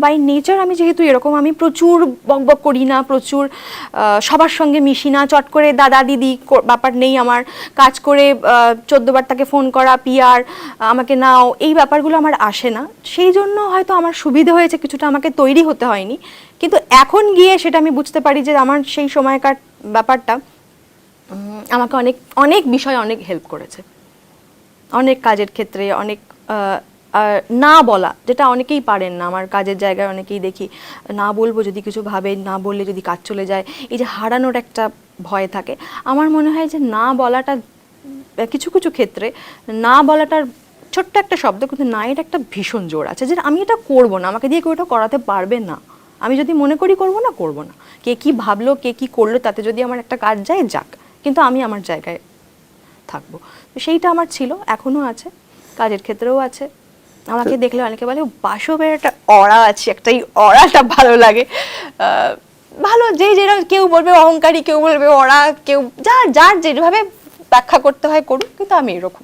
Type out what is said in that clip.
By nature আমি যেহেতু এরকম, আমি প্রচুর বকবক করি না, প্রচুর সবার সঙ্গে মিশি না, চট করে দাদা দিদি ব্যাপার নেই আমার। কাজ করে 14 বার তাকে ফোন করা, পিআর আমাকে নাও, এই ব্যাপারগুলো আমার আসে না। সেই জন্য হয়তো আমার সুবিধে হয়েছে কিছুটা, আমাকে তৈরি হতে হয়নি। কিন্তু এখন গিয়ে সেটা আমি বুঝতে পারি যে আমার সেই সময়কার ব্যাপারটা আমাকে অনেক অনেক বিষয় অনেক হেল্প করেছে, অনেক কাজের ক্ষেত্রে, অনেক না বলা, যেটা অনেকেই পারেন না। আমার কাজের জায়গায় অনেকেই দেখি না বলবো যদি কিছু ভাবে, না বললে যদি কাজ চলে যায়, এই যে হারানোর একটা ভয় থাকে। আমার মনে হয় যে না বলাটা কিছু কিছু ক্ষেত্রে, না বলাটার ছোট্ট একটা শব্দ, কিন্তু না এর একটা ভীষণ জোর আছে যে আমি এটা করবো না, আমাকে দিয়ে কেউ এটা করাতে পারবে না। আমি যদি মনে করি করবো না, করবো না। কে কি ভাবলো, কে কি করলো, তাতে যদি আমার একটা কাজ যায় যাক, কিন্তু আমি আমার জায়গায় থাকবো। তো সেইটা আমার ছিল, এখনো আছে, কাজের ক্ষেত্রেও আছে। আমাকে দেখলে অনেকে বলে বাসবের একটা অরা আছে, একটা এই অরাটা ভালো লাগে। ভালো, যেরকম, কেউ বলবে অহংকারী, কেউ বলবে অরা, কেউ যার যার যেভাবে ব্যাখ্যা করতে হয় করুক, কিন্তু আমি এরকম।